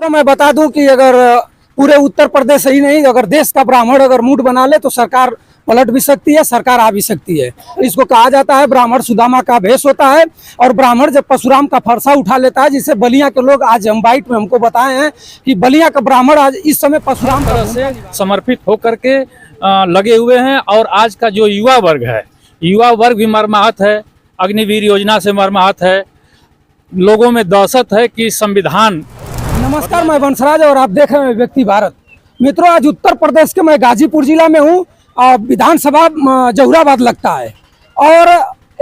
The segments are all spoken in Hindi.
तो मैं बता दूं कि अगर पूरे उत्तर प्रदेश ही नहीं, अगर देश का ब्राह्मण अगर मूड बना ले तो सरकार पलट भी सकती है, सरकार आ भी सकती है। इसको कहा जाता है ब्राह्मण सुदामा का भेष होता है। और ब्राह्मण जब परशुराम का फरसा उठा लेता है, जिसे बलिया के लोग आज हम बाइट में हमको बताए हैं कि बलिया का ब्राह्मण आज इस समय परशुराम तरह से समर्पित होकर के लगे हुए हैं। और आज का जो युवा वर्ग है, युवा वर्ग भी मर्माहत है, अग्निवीर योजना से मर्माहत है, लोगों में दहशत है कि संविधान। नमस्कार, मैं वंशराज और आप देख रहे हैं व्यक्ति भारत। मित्रों, आज उत्तर प्रदेश के मैं गाजीपुर जिला में हूँ। विधानसभा जहुराबाद लगता है और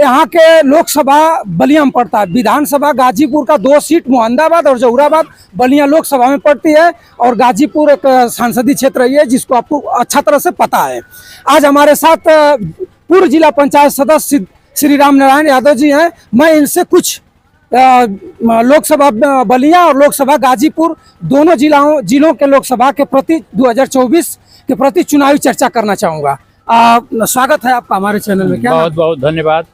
यहाँ के लोकसभा बलिया में पड़ता है। विधानसभा गाजीपुर का 2 सीट मोहम्मदाबाद और जहुराबाद बलिया लोकसभा में पड़ती है। और गाजीपुर एक संसदीय क्षेत्र है ये, जिसको आपको अच्छा तरह से पता है। आज हमारे साथ पूर्व जिला पंचायत सदस्य श्री राम नारायण यादव जी हैं। मैं इनसे कुछ लोकसभा बलिया और लोकसभा गाजीपुर दोनों जिलों के लोकसभा के प्रति 2024 के प्रति चुनावी चर्चा करना चाहूँगा। स्वागत है आपका हमारे चैनल में। क्या बहुत बहुत धन्यवाद।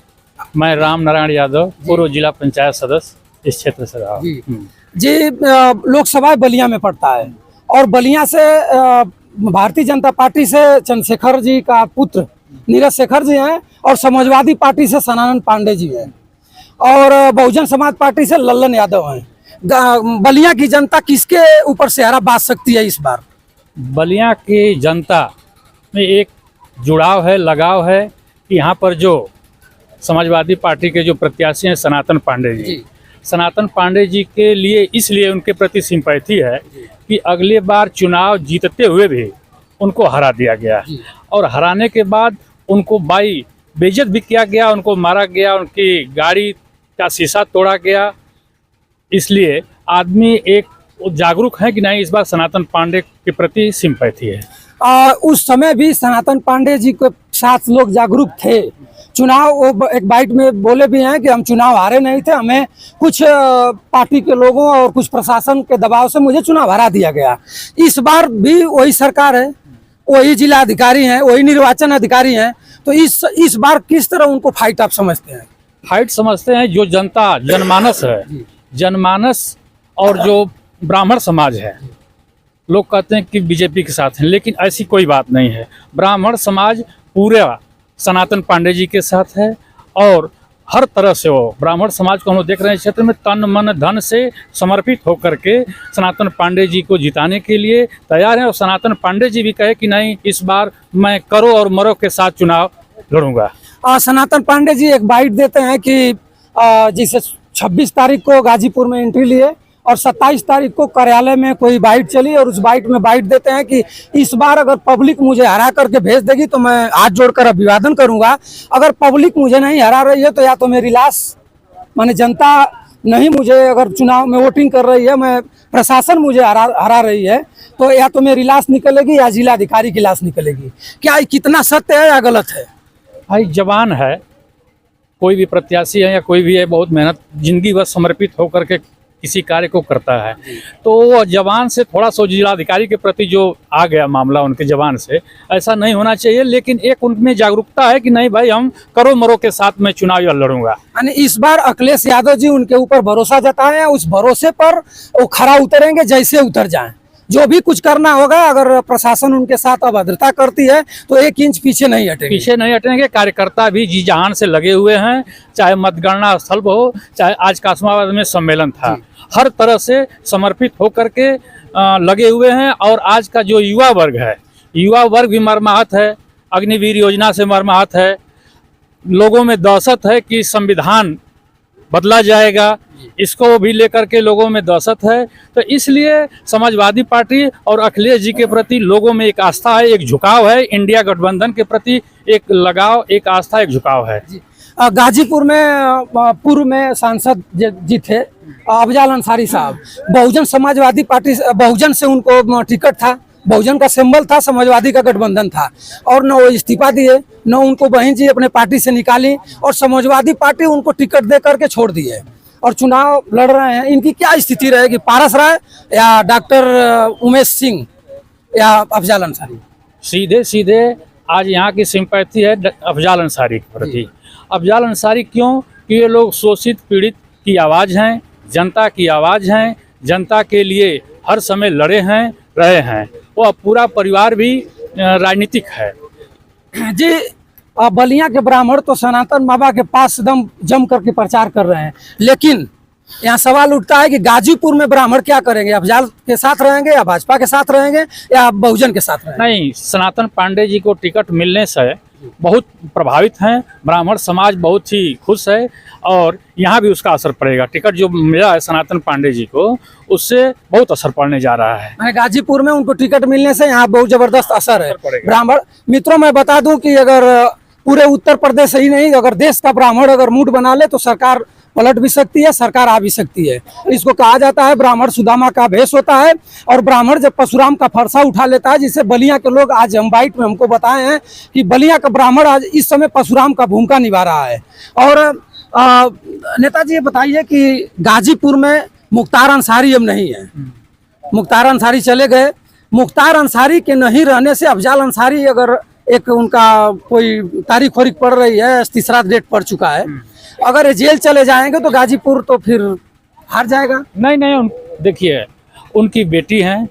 मैं राम नारायण यादव, पूर्व जिला पंचायत सदस्य इस क्षेत्र से रहा। जी, लोकसभा बलिया में पड़ता है और बलिया से भारतीय जनता पार्टी से चंद्रशेखर जी का पुत्र नीरज शेखर जी हैं और समाजवादी पार्टी से सनातन पांडे जी हैं और बहुजन समाज पार्टी से लल्लन यादव हैं। बलिया की जनता किसके ऊपर सेहरा बांध सकती है इस बार? बलिया की जनता में एक जुड़ाव है, लगाव है कि यहाँ पर जो समाजवादी पार्टी के जो प्रत्याशी हैं सनातन पांडे जी, सनातन पांडे जी के लिए इसलिए उनके प्रति सिंपैथी है कि अगले बार चुनाव जीतते हुए भी उनको हरा दिया गया और हराने के बाद उनको बेइज्जत भी किया गया, उनको मारा गया, उनकी गाड़ी का शीशा तोड़ा गया। इसलिए आदमी एक जागरूक है कि नहीं, इस बार सनातन पांडे के प्रति सिंपैथी है। उस समय भी सनातन पांडे जी के साथ लोग जागरूक थे। चुनाव वो एक बाइट में बोले भी हैं कि हम चुनाव हारे नहीं थे, हमें कुछ पार्टी के लोगों और कुछ प्रशासन के दबाव से मुझे चुनाव हरा दिया गया। इस बार भी वही सरकार है, वही जिला अधिकारी हैं, वही निर्वाचन अधिकारी हैं। तो इस बार किस तरह उनको फाइट आप समझते हैं? फाइट समझते हैं जो जनता जनमानस है, जनमानस और जो ब्राह्मण समाज है, लोग कहते हैं कि बीजेपी के साथ हैं, लेकिन ऐसी कोई बात नहीं है। ब्राह्मण समाज पूरे सनातन पांडे जी के साथ है और हर तरह से वो ब्राह्मण समाज को हम लोग देख रहे हैं क्षेत्र में तन मन धन से समर्पित होकर के सनातन पांडे जी को जिताने के लिए तैयार हैं। और सनातन पांडे जी भी कहे कि नहीं, इस बार मैं करो और मरो के साथ चुनाव लड़ूंगा। सनातन पांडे जी एक बाइट देते हैं कि जैसे 26 तारीख को गाजीपुर में एंट्री लिए और 27 तारीख को कार्यालय में कोई बाइट चली और उस बाइट में बाइट देते हैं कि इस बार अगर पब्लिक मुझे हरा करके भेज देगी तो मैं हाथ जोड़कर अभिवादन करूंगा। अगर पब्लिक मुझे नहीं हरा रही है तो या तो मेरी लाश, माने जनता नहीं मुझे अगर चुनाव में वोटिंग कर रही है, मैं प्रशासन मुझे हरा रही है, तो या तो मेरी लाश निकलेगी या जिलाधिकारी की लाश निकलेगी। क्या कितना सत्य है या गलत है? भाई, जवान है, कोई भी प्रत्याशी है या कोई भी है, बहुत मेहनत जिंदगी भर समर्पित होकर के किसी कार्य को करता है। तो वो जवान से थोड़ा सा जिलाधिकारी के प्रति जो आ गया मामला उनके जवान से, ऐसा नहीं होना चाहिए। लेकिन एक उनमें जागरूकता है कि नहीं भाई, हम करो मरो के साथ मैं चुनाव लड़ूंगा। यानी इस बार अखिलेश यादव जी उनके ऊपर भरोसा जताए हैं, उस भरोसे पर वो खरा उतरेंगे जैसे उतर जाएं। जो भी कुछ करना होगा, अगर प्रशासन उनके साथ अभद्रता करती है तो 1 इंच पीछे नहीं हटेंगे। कार्यकर्ता भी जी जहान से लगे हुए हैं, चाहे मतगणना स्थल हो, चाहे आज कासमाबाद में सम्मेलन था, हर तरह से समर्पित होकर के लगे हुए हैं। और आज का जो युवा वर्ग है, युवा वर्ग भी मर्माहत है, अग्निवीर योजना से मर्माहत है, लोगों में दहशत है कि संविधान बदला जाएगा, इसको भी लेकर के लोगों में दहशत है। तो इसलिए समाजवादी पार्टी और अखिलेश जी के प्रति लोगों में एक आस्था है, एक झुकाव है, इंडिया गठबंधन के प्रति एक लगाव, एक आस्था, एक झुकाव है। गाजीपुर में पूर्व में सांसद जी थे अफजाल अंसारी साहब, बहुजन समाजवादी पार्टी, बहुजन से उनको टिकट था, बहुजन का सिंबल था, समाजवादी का गठबंधन था और न वो इस्तीफा दिए, न उनको बहन जी अपने पार्टी से निकाली और समाजवादी पार्टी उनको टिकट दे करके छोड़ दिए और चुनाव लड़ रहे हैं। इनकी क्या स्थिति रहेगी, पारस राय या डॉक्टर उमेश सिंह या अफजाल अंसारी? सीधे सीधे आज यहाँ की सिंपैथी है अफजाल अंसारी के प्रति। अफजाल अंसारी क्यों? कि ये लोग शोषित पीड़ित की आवाज़ हैं, जनता की आवाज़ हैं, जनता के लिए हर समय लड़े हैं, रहे हैं। वो पूरा परिवार भी राजनीतिक है। जी, बलिया के ब्राह्मण तो सनातन बाबा के पास एकदम जम करके प्रचार कर रहे हैं, लेकिन यहाँ सवाल उठता है कि गाजीपुर में ब्राह्मण क्या करेंगे? अफजाल के साथ रहेंगे या भाजपा के साथ रहेंगे या बहुजन के साथ रहेंगे? नहीं, सनातन पांडे जी को टिकट मिलने से बहुत प्रभावित हैं, ब्राह्मण समाज बहुत ही खुश है और यहाँ भी उसका असर पड़ेगा। टिकट जो मिला है सनातन पांडे जी को, उससे बहुत असर पड़ने जा रहा है। मैं गाजीपुर में उनको टिकट मिलने से यहाँ बहुत जबरदस्त असर है। पड़ेगा। ब्राह्मण मित्रों, मैं बता दूं कि अगर पूरे उत्तर प्रदेश ही नहीं, अगर देश का ब्राह्मण अगर मूड बना ले तो सरकार पलट भी सकती है, सरकार आ भी सकती है। इसको कहा जाता है ब्राह्मण सुदामा का भेष होता है। और ब्राह्मण जब परशुराम का फरसा उठा लेता है, जिसे बलिया के लोग आज हम बाइट में हमको बताए हैं कि बलिया का ब्राह्मण आज इस समय परशुराम का भूमिका निभा रहा है। और नेताजी ये बताइए कि गाजीपुर में मुख्तार अंसारी अब नहीं है, मुख्तार अंसारी चले गए। मुख्तार अंसारी के नहीं रहने से अफजाल अंसारी, अगर एक उनका कोई तारीख वारीख पड़ रही है, 3रा डेट पड़ चुका है, अगर ये जेल चले जाएंगे तो गाजीपुर तो फिर हार जाएगा। नहीं, देखिए, उनकी बेटी हैं,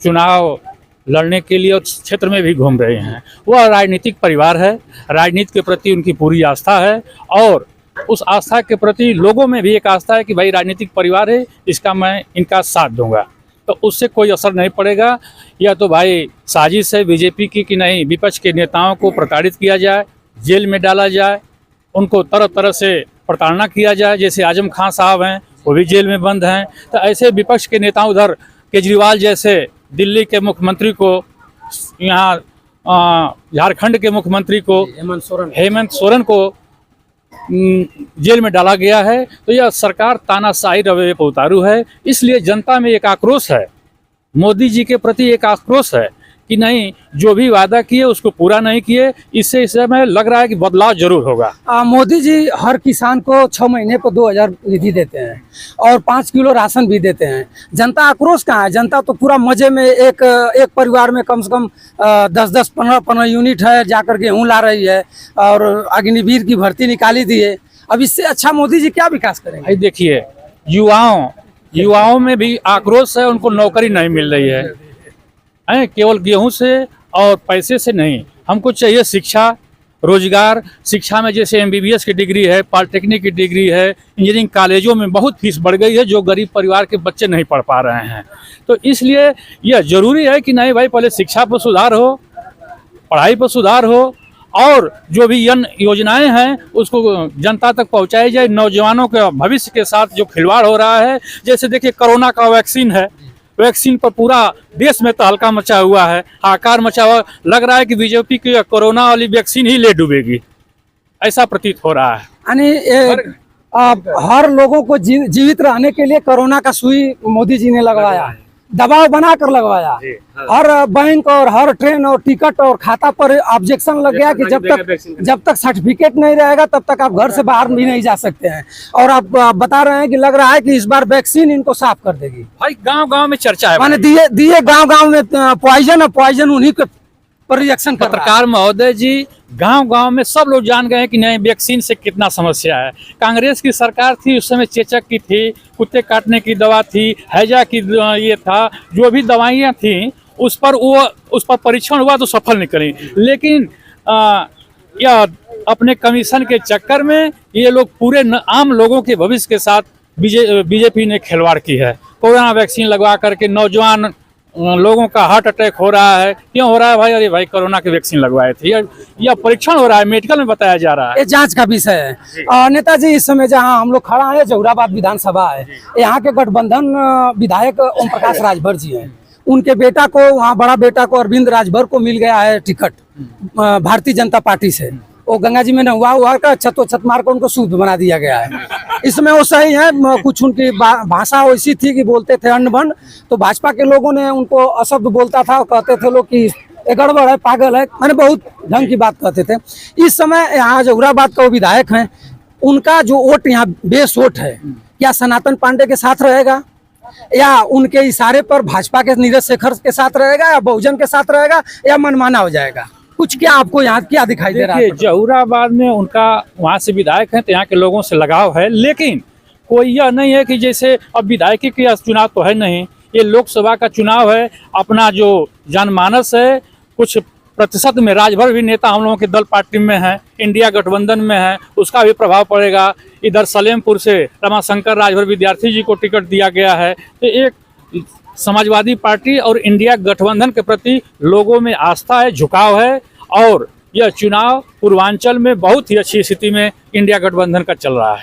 चुनाव लड़ने के लिए और क्षेत्र में भी घूम रहे हैं। वह राजनीतिक परिवार है, राजनीति के प्रति उनकी पूरी आस्था है और उस आस्था के प्रति लोगों में भी एक आस्था है कि भाई राजनीतिक परिवार है, इसका मैं इनका साथ दूंगा, तो उससे कोई असर नहीं पड़ेगा। या तो भाई साजिश है बीजेपी की कि नहीं, विपक्ष के नेताओं को प्रताड़ित किया जाए, जेल में डाला जाए, उनको तरह तरह से प्रताड़ना किया जाए। जैसे आजम खान साहब हैं, वो भी जेल में बंद हैं। तो ऐसे विपक्ष के नेता, उधर केजरीवाल जैसे दिल्ली के मुख्यमंत्री को, यहाँ झारखंड के मुख्यमंत्री को, हेमंत सोरेन को जेल में डाला गया है। तो यह सरकार तानाशाही रवैये पर उतारू है। इसलिए जनता में एक आक्रोश है, मोदी जी के प्रति एक आक्रोश है कि नहीं, जो भी वादा किए उसको पूरा नहीं किए। इससे इस समय लग रहा है कि बदलाव जरूर होगा। मोदी जी हर किसान को 6 महीने पर 2000 निधि देते हैं और 5 किलो राशन भी देते हैं। जनता आक्रोश कहाँ है? जनता तो पूरा मजे में एक परिवार में कम से कम 10-10, 15-15 यूनिट है, जाकर गेहूँ ला रही है और अग्निवीर की भर्ती निकाली दी है। अब इससे अच्छा मोदी जी क्या विकास करेंगे? देखिए, युवाओं में भी आक्रोश है, उनको नौकरी नहीं मिल रही है। केवल गेहूं से और पैसे से नहीं, हमको चाहिए शिक्षा, रोजगार। शिक्षा में जैसे MBBS की डिग्री है, पॉलिटेक्निक की डिग्री है, इंजीनियरिंग कॉलेजों में बहुत फीस बढ़ गई है, जो गरीब परिवार के बच्चे नहीं पढ़ पा रहे हैं। तो इसलिए यह जरूरी है कि नहीं भाई, पहले शिक्षा पर सुधार हो, पढ़ाई पर सुधार हो और जो भी योजनाएं हैं उसको जनता तक पहुंचाई जाए। नौजवानों के भविष्य के साथ जो खिलवाड़ हो रहा है, जैसे देखिए कोरोना का वैक्सीन है, वैक्सीन पर पूरा देश में तहलका मचा हुआ है, हाहाकार मचा हुआ। लग रहा है कि बीजेपी की कोरोना वाली वैक्सीन ही ले डूबेगी, ऐसा प्रतीत हो रहा है। यानी हर लोगों को जीवित रहने के लिए कोरोना का सुई मोदी जी ने लगवाया है, दबाव बनाकर लगवाया। हर बैंक और हर ट्रेन और टिकट और खाता पर ऑब्जेक्शन लग गया कि जब तक सर्टिफिकेट नहीं रहेगा तब तक आप घर से बाहर भी नहीं जा सकते हैं। और आप बता रहे हैं कि लग रहा है कि इस बार वैक्सीन इनको साफ कर देगी। भाई गांव-गांव में चर्चा है, माने दिए गांव-गांव में पॉइजन उन्हीं के पर रिएक्शन कर रहा है। पत्रकार महोदय जी, गांव-गांव में सब लोग जान गए कि नहीं वैक्सीन से कितना समस्या है। कांग्रेस की सरकार थी उस समय, चेचक की थी, कुत्ते काटने की दवा थी, हैजा की ये था, जो भी दवाइयाँ थी उस पर परीक्षण हुआ तो सफल निकली। लेकिन यह अपने कमीशन के चक्कर में ये लोग पूरे आम लोगों के भविष्य के साथ बीजेपी ने खिलवाड़ की है। कोरोना वैक्सीन लगवा करके नौजवान लोगों का हार्ट अटैक हो रहा है। क्यों हो रहा है भाई? अरे भाई, कोरोना की वैक्सीन लगवाए थे। यह परीक्षण हो रहा है, मेडिकल में बताया जा रहा है। ये जांच का विषय है। नेताजी, इस समय जहां हम लोग खड़ा है, जहुराबाद विधानसभा है। यहाँ के गठबंधन विधायक ओम प्रकाश राजभर जी हैं। उनके बेटा को, वहाँ बड़ा बेटा को, अरविंद राजभर को मिल गया है टिकट भारतीय जनता पार्टी से। वो गंगा जी में नहुआ का छत मार कर उनको शुद्ध बना दिया गया है। इसमें वो सही है। कुछ उनकी भाषा वैसी थी कि बोलते थे अन्न बन, तो भाजपा के लोगों ने उनको अशब्द बोलता था और कहते थे लोग कि ये गड़बड़ है, पागल है, मैंने बहुत ढंग की बात कहते थे। इस समय यहाँ जहुराबाद का वो विधायक हैं, उनका जो वोट यहाँ बेस वोट है, क्या सनातन पांडे के साथ रहेगा या उनके इशारे पर भाजपा के नीरज शेखर के साथ रहेगा या बहुजन के साथ रहेगा या मनमाना हो जाएगा? कुछ क्या आपको यहाँ क्या दिखाई दे रहा है? जहुराबाद में उनका वहाँ से विधायक हैं तो यहाँ के लोगों से लगाव है, लेकिन कोई यह नहीं है कि जैसे अब विधायकी के चुनाव तो है नहीं, ये लोकसभा का चुनाव है, अपना जो जनमानस है कुछ प्रतिशत में राजभर भी नेता हम लोगों के दल पार्टी में है, इंडिया गठबंधन में है, उसका भी प्रभाव पड़ेगा। इधर सलेमपुर से रमाशंकर राजभर विद्यार्थी जी को टिकट दिया गया है। तो एक समाजवादी पार्टी और इंडिया गठबंधन के प्रति लोगों में आस्था है, झुकाव है, और यह चुनाव पूर्वांचल में बहुत ही अच्छी स्थिति में इंडिया गठबंधन का चल रहा है।